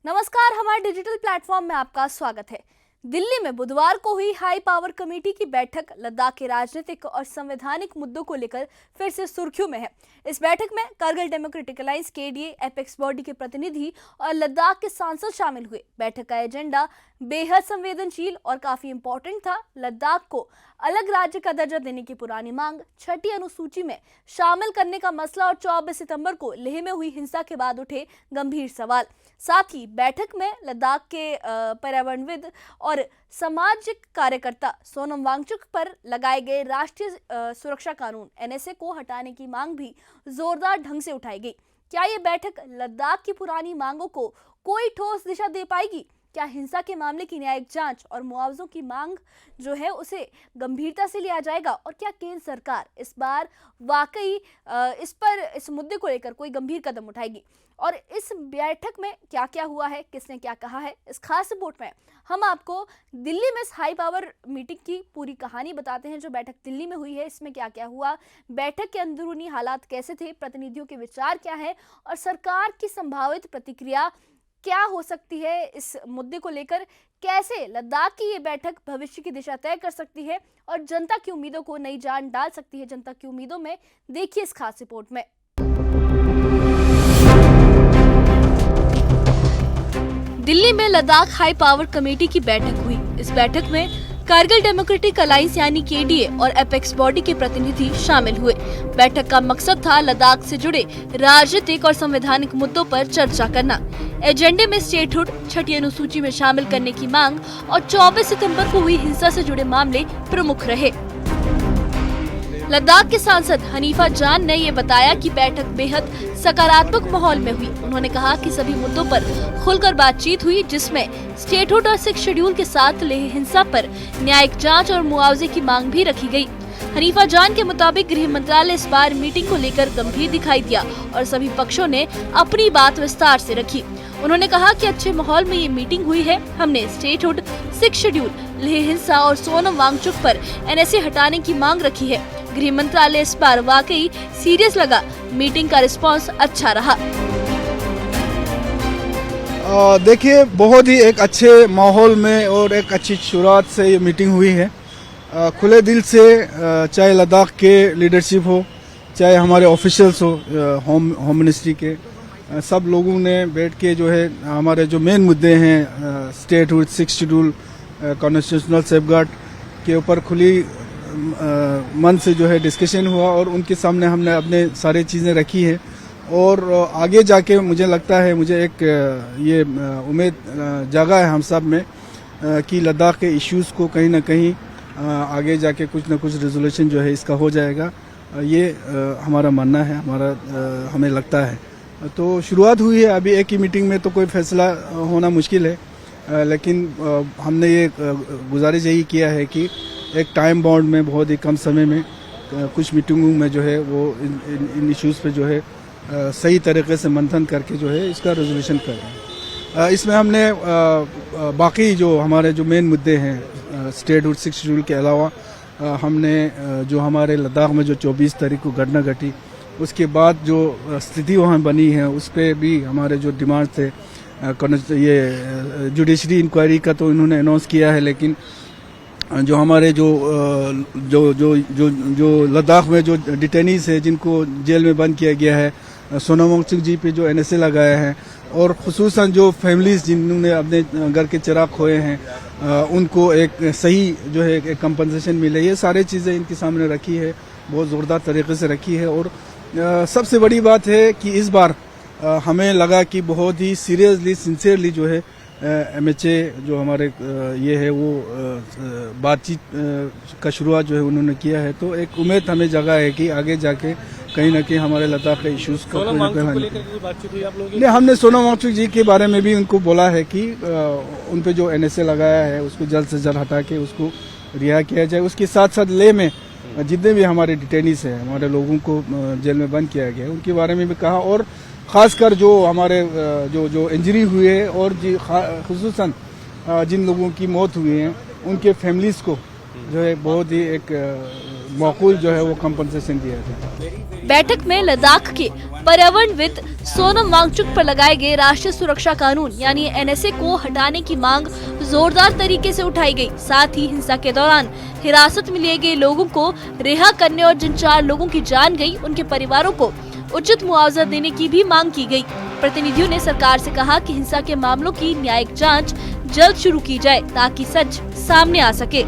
नमस्कार, हमारे digital platform में आपका स्वागत है। दिल्ली में बुधवार को हुई हाई पावर कमेटी की बैठक लद्दाख के राजनीतिक और संवैधानिक मुद्दों को लेकर फिर से सुर्खियों में है। इस बैठक में Kargil democratic alliance KDA, apex body के प्रतिनिधि और लद्दाख के सांसद शामिल हुए। बैठक का एजेंडा बेहद संवेदनशील और काफी इंपॉर्टेंट था। लद्दाख को अलग राज्य का दर्जा देने की पुरानी मांग, छठी अनुसूची में शामिल करने का मसला और 24 सितंबर को लेह में हुई हिंसा के बाद उठे गंभीर सवाल। साथ ही बैठक में लद्दाख के पर्यावरणविद और सामाजिक कार्यकर्ता सोनम वांगचुक पर लगाए गए राष्ट्रीय सुरक्षा कानून एनएसए को हटाने की मांग भी जोरदार ढंग से उठाई गई। क्या ये बैठक लद्दाख की पुरानी मांगों को कोई ठोस दिशा दे पाएगी? क्या हिंसा के मामले की न्यायिक जांच और मुआवजों की मांग जो है उसे गंभीरता से लिया जाएगा? और क्या केंद्र सरकार इस बार वाकई इस मुद्दे को लेकर कोई गंभीर कदम उठाएगी? और इस बैठक में क्या क्या हुआ है, किसने क्या कहा है, इस खास रिपोर्ट में हम आपको दिल्ली में इस हाई पावर मीटिंग की पूरी कहानी बताते हैं। जो बैठक दिल्ली में हुई है, इसमें क्या क्या हुआ, बैठक के अंदरूनी हालात कैसे थे, प्रतिनिधियों के विचार क्या है और सरकार की संभावित प्रतिक्रिया क्या हो सकती है इस मुद्दे को लेकर, कैसे लद्दाख की ये बैठक भविष्य की दिशा तय कर सकती है और जनता की उम्मीदों को नई जान डाल सकती है। जनता की उम्मीदों में देखिए इस खास रिपोर्ट में। दिल्ली में लद्दाख हाई पावर कमेटी की बैठक हुई। इस बैठक में कारगिल डेमोक्रेटिक अलायंस यानी केडीए और एपेक्स बॉडी के प्रतिनिधि शामिल हुए। बैठक का मकसद था लद्दाख से जुड़े राजनीतिक और संवैधानिक मुद्दों पर चर्चा करना। एजेंडे में स्टेटहुड, छठी अनुसूची में शामिल करने की मांग और 24 सितंबर को हुई हिंसा से जुड़े मामले प्रमुख रहे। लद्दाख के सांसद हनीफा जान ने ये बताया कि बैठक बेहद सकारात्मक माहौल में हुई। उन्होंने कहा कि सभी मुद्दों पर खुलकर बातचीत हुई, जिसमें स्टेटहुड और 6 शेड्यूल के साथ लेह हिंसा पर न्यायिक जांच और मुआवजे की मांग भी रखी गई। हनीफा जान के मुताबिक गृह मंत्रालय इस बार मीटिंग को लेकर गंभीर दिखाई दिया और सभी पक्षों ने अपनी बात विस्तार से रखी। उन्होंने कहा कि अच्छे माहौल में ये मीटिंग हुई है। हमने स्टेटहुड, 6 शेड्यूल, लेह हिंसा और सोनम वांगचुक पर एनएसए हटाने की मांग रखी है। गृह मंत्रालय इस बार वाकई सीरियस लगा। मीटिंग का रिस्पांस अच्छा रहा। देखिए, बहुत ही एक अच्छे माहौल में और एक अच्छी शुरुआत से ये मीटिंग हुई है। खुले दिल से, चाहे लद्दाख के लीडरशिप हो, चाहे हमारे ऑफिशियल्स हो, होम मिनिस्ट्री के, सब लोगों ने बैठ के जो है हमारे जो मेन मुद्दे हैं, स्टेटहुड, 6 शेड्यूल, कॉन्स्टिट्यूशनल सेफगार्ड के ऊपर खुली मन से जो है डिस्कशन हुआ और उनके सामने हमने अपने सारी चीज़ें रखी है। और आगे जाके मुझे लगता है, मुझे एक ये उम्मीद जागा है हम सब में कि लद्दाख के इश्यूज़ को कहीं ना कहीं आगे जाके कुछ ना कुछ रेजोल्यूशन जो है इसका हो जाएगा। ये हमारा मानना है, हमें लगता है। तो शुरुआत हुई है। अभी एक ही मीटिंग में तो कोई फैसला होना मुश्किल है, लेकिन हमने ये गुजारिश यही किया है कि एक टाइम बाउंड में, बहुत ही कम समय में कुछ मीटिंगों में जो है वो इन इश्यूज़ पे जो है सही तरीके से मंथन करके जो है इसका रेजोल्यूशन कर रहे हैं। इसमें हमने बाकी जो हमारे जो मेन मुद्दे हैं, स्टेटहुड, 6 शेड्यूल के अलावा हमने जो हमारे लद्दाख में जो 24 तारीख को घटना घटी, उसके बाद जो स्थिति वहाँ बनी है, उस पर भी हमारे जो डिमांड थे, ये जुडिशरी इंक्वायरी का तो इन्होंने अनाउंस किया है, लेकिन जो हमारे जो लद्दाख में जो डिटेनीज है, जिनको जेल में बंद किया गया है, सोनम वांगचुक जी पे जो एनएसए लगाया है, और खुसूसन जो फैमिलीज जिन्होंने अपने घर के चिराग खोए हैं, उनको एक सही जो है एक कंपनसेशन मिले, ये सारी चीज़ें इनके सामने रखी है, बहुत ज़ोरदार तरीके से रखी है। और सबसे बड़ी बात है कि इस बार हमें लगा कि बहुत ही सीरियसली, सिंसियरली जो है एमएचए जो हमारे ये है वो बातचीत का शुरुआत जो है उन्होंने किया है। तो एक उम्मीद हमें जगा है कि आगे जाके कहीं ना कहीं हमारे लद्दाख के इश्यूज का नहीं, हमने सोनम वांगचुक जी के बारे में भी उनको बोला है कि उन पे जो एनएसए लगाया है उसको जल्द से जल्द हटा के उसको रिहा किया जाए। उसके साथ साथ लेह में जितने भी हमारे डिटेनीज हैं, हमारे लोगों को जेल में बंद किया गया है, उनके बारे में भी कहा। और खासकर जो हमारे जो इंजरी हुए है और खुसूसन जिन लोगों की मौत हुई है, उनके फैमिलीज को जो है बहुत ही एक माकूल जो है वो कंपनसेशन दिया जाए। बैठक में लद्दाख के पर्यावरणविद सोनम वांगचुक पर लगाए गए राष्ट्रीय सुरक्षा कानून यानी एनएसए को हटाने की मांग जोरदार तरीके से उठाई गई। साथ ही हिंसा के दौरान हिरासत में लिए गए लोगों को रिहा करने और जिन 4 लोगों की जान गई उनके परिवारों को उचित मुआवजा देने की भी मांग की गई। प्रतिनिधियों ने सरकार से कहा कि हिंसा के मामलों की न्यायिक जांच जल्द शुरू की जाए ताकि सच सामने आ सके।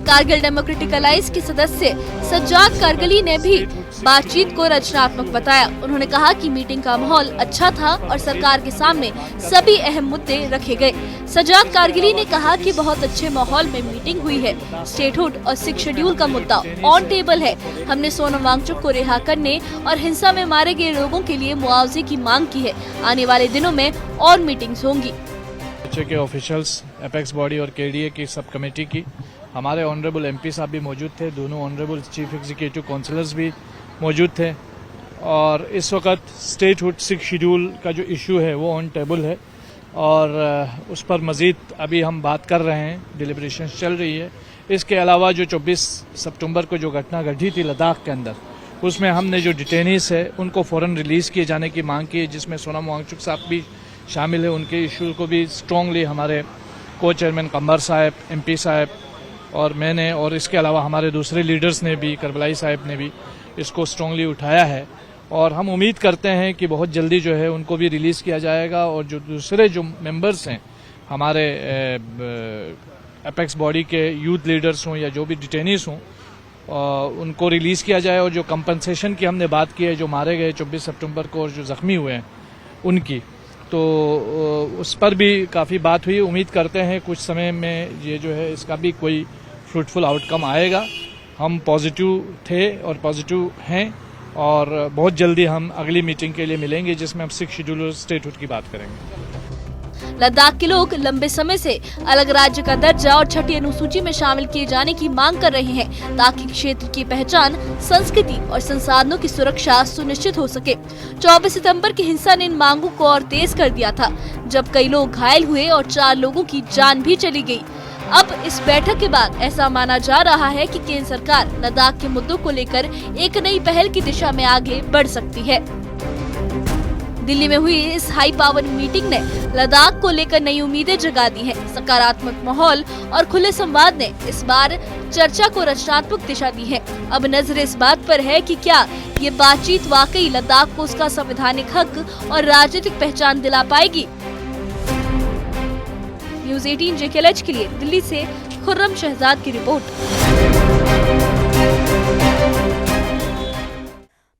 कारगिल डेमोक्रेटिक अलायंस के सदस्य सज्जाद कारगिली ने भी बातचीत को रचनात्मक बताया। उन्होंने कहा कि मीटिंग का माहौल अच्छा था और सरकार के सामने सभी अहम मुद्दे रखे गए। सज्जाद कारगिली ने कहा कि बहुत अच्छे माहौल में मीटिंग हुई है। स्टेटहुड और 6 शेड्यूल का मुद्दा ऑन टेबल है। हमने सोनम वांगचुक को रिहा करने और हिंसा में मारे गए लोगों के लिए मुआवजे की मांग की है। आने वाले दिनों में और मीटिंग्स होंगी। के ऑफिशियल्स, एपेक्स बॉडी और केडीए की सब कमेटी की, हमारे ऑनरेबल एमपी साहब भी मौजूद थे, दोनों ऑनरेबल चीफ एग्जीक्यूटिव काउंसिलर्स भी मौजूद थे और इस वक्त स्टेटहुड 6 शेड्यूल का जो इशू है वो ऑन टेबल है और उस पर मज़ीद अभी हम बात कर रहे हैं, डिलिब्रेशन चल रही है। इसके अलावा जो 24 सितंबर को जो घटना घटी थी लद्दाख के अंदर, उसमें हमने जो डिटेनीज है उनको फ़ौरन रिलीज़ किए जाने की मांग की है, जिसमें सोनम वांगचुक साहब भी शामिल है। उनके इशू को भी स्ट्रांगली हमारे को चेयरमैन कंबर साहब, एमपी साहब और मैंने और इसके अलावा हमारे दूसरे लीडर्स ने भी, करबलाई साहब ने भी इसको स्ट्रांगली उठाया है और हम उम्मीद करते हैं कि बहुत जल्दी जो है उनको भी रिलीज़ किया जाएगा और जो दूसरे जो मेंबर्स हैं हमारे एपेक्स बॉडी के यूथ लीडर्स हों या जो भी डिटेनीज हों उनको रिलीज़ किया जाए और जो कंपनसेशन की हमने बात की है, जो मारे गए 24 सितंबर को और जो ज़ख्मी हुए हैं उनकी, तो उस पर भी काफ़ी बात हुई। उम्मीद करते हैं कुछ समय में ये जो है इसका भी कोई फ्रूटफुल आउटकम आएगा। हम पॉजिटिव थे और पॉजिटिव हैं और बहुत जल्दी हम अगली मीटिंग के लिए मिलेंगे जिसमें हम 6 शेड्यूल स्टेटहुड की बात करेंगे। लद्दाख के लोग लंबे समय से अलग राज्य का दर्जा और 6ठी अनुसूची में शामिल किए जाने की मांग कर रहे हैं ताकि क्षेत्र की पहचान, संस्कृति और संसाधनों की सुरक्षा सुनिश्चित हो सके। 24 सितंबर की हिंसा ने इन मांगों को और तेज कर दिया था, जब कई लोग घायल हुए और 4 लोगों की जान भी चली गई। अब इस बैठक के बाद ऐसा माना जा रहा है कि केंद्र सरकार लद्दाख के मुद्दों को लेकर एक नई पहल की दिशा में आगे बढ़ सकती है। दिल्ली में हुई इस हाई पावर मीटिंग ने लद्दाख को लेकर नई उम्मीदें जगा दी हैं। सकारात्मक माहौल और खुले संवाद ने इस बार चर्चा को रचनात्मक दिशा दी है। अब नजर इस बात पर है कि क्या ये बातचीत वाकई लद्दाख को उसका संवैधानिक हक और राजनीतिक पहचान दिला पाएगी। न्यूज़ 18 JKLH के लिए दिल्ली से खुर्रम शहजाद की रिपोर्ट।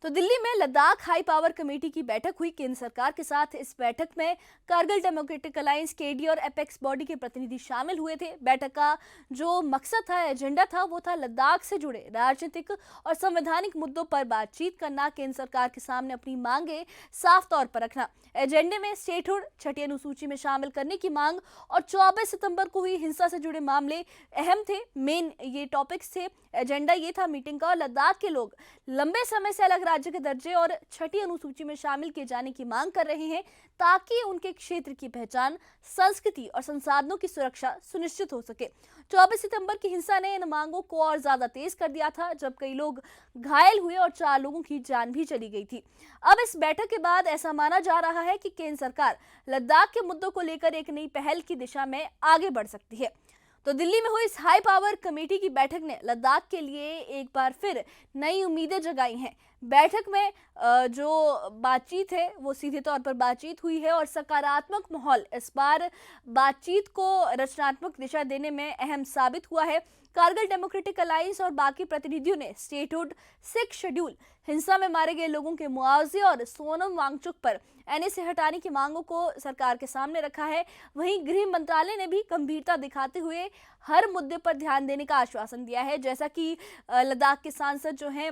तो दिल्ली में लद्दाख हाई पावर कमेटी की बैठक हुई। केंद्र सरकार के साथ इस बैठक में कारगिल डेमोक्रेटिक अलायंस, केडी और एपेक्स बॉडी के प्रतिनिधि शामिल हुए थे। बैठक का जो मकसद था, एजेंडा था, वो था लद्दाख से जुड़े राजनीतिक और संवैधानिक मुद्दों पर बातचीत करना, केंद्र सरकार के सामने अपनी मांगे साफ तौर पर रखना। एजेंडे में स्टेटहुड, 6ठी अनुसूची में शामिल करने की मांग और 24 सितंबर को हुई हिंसा से जुड़े मामले अहम थे। मेन ये टॉपिक्स थे। एजेंडा ये था मीटिंग का। और लद्दाख के लोग लंबे समय से अलग राज्य के दर्जे और 6ठी अनुसूची में शामिल किए जाने की मांग कर रहे हैं ताकि उनके क्षेत्र की पहचान, संस्कृति और संसाधनों की सुरक्षा सुनिश्चित हो सके। 24 सितंबर की हिंसा ने इन मांगों को और ज्यादा तेज कर दिया था, जब कई लोग घायल हुए और 4 लोगों की जान भी चली गई थी। अब इस बैठक के बाद ऐसा माना जा रहा है कि केंद्र सरकार लद्दाख के मुद्दों को लेकर एक नई पहल की दिशा में आगे बढ़ सकती है। तो दिल्ली में हुई इस हाई पावर कमेटी की बैठक ने लद्दाख के लिए एक बार फिर नई उम्मीदें जगाई हैं। बैठक में जो बातचीत है वो सीधे तौर पर बातचीत हुई है और सकारात्मक माहौल इस बार बातचीत को रचनात्मक दिशा देने में अहम साबित हुआ है। कारगिल डेमोक्रेटिक अलायंस और बाकी प्रतिनिधियों ने स्टेटहुड, 6 शेड्यूल, हिंसा में मारे गए लोगों के मुआवजे और सोनम वांगचुक पर एनएसए हटाने की मांगों को सरकार के सामने रखा है। वहीं गृह मंत्रालय ने भी गंभीरता दिखाते हुए हर मुद्दे पर ध्यान देने का आश्वासन दिया है। जैसा कि लद्दाख के सांसद जो हैं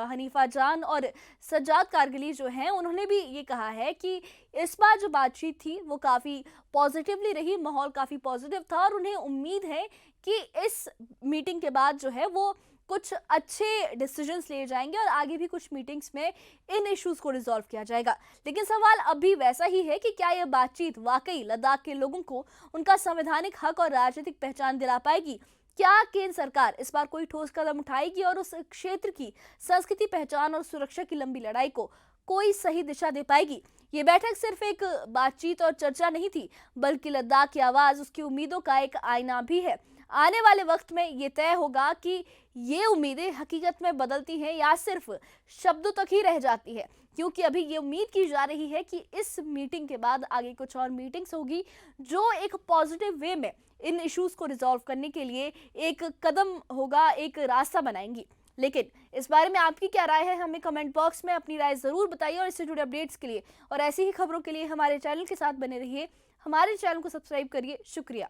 हनीफा जान और सज्जाद कारगिली जो हैं, उन्होंने भी ये कहा है कि इस बार जो बातचीत थी वो काफ़ी पॉजिटिवली रही, माहौल काफ़ी पॉजिटिव था और उन्हें उम्मीद है कि इस मीटिंग के बाद जो है वो कुछ अच्छे डिसीजंस लिए जाएंगे और आगे भी कुछ मीटिंग्स में इन इश्यूज को रिजॉल्व किया जाएगा। लेकिन सवाल अब भी वैसा ही है कि क्या यह बातचीत वाकई लद्दाख के लोगों को उनका संवैधानिक हक और राजनीतिक पहचान दिला पाएगी। क्या केंद्र सरकार इस बार कोई ठोस कदम उठाएगी और उस क्षेत्र की संस्कृति, पहचान और सुरक्षा की लंबी लड़ाई को कोई सही दिशा दे पाएगी? ये बैठक सिर्फ एक बातचीत और चर्चा नहीं थी, बल्कि लद्दाख की आवाज, उसकी उम्मीदों का एक आईना भी है। आने वाले वक्त में ये तय होगा कि ये उम्मीदें हकीकत में बदलती हैं या सिर्फ शब्दों तक ही रह जाती है, क्योंकि अभी ये उम्मीद की जा रही है कि इस मीटिंग के बाद आगे कुछ और मीटिंग्स होगी जो एक पॉजिटिव वे में इन इश्यूज को रिजॉल्व करने के लिए एक कदम होगा, एक रास्ता बनाएंगी। लेकिन इस बारे में आपकी क्या राय है, हमें कमेंट बॉक्स में अपनी राय जरूर बताइए और इससे जुड़े अपडेट्स के लिए और ऐसी ही खबरों के लिए हमारे चैनल के साथ बने रहिए। हमारे चैनल को सब्सक्राइब करिए। शुक्रिया।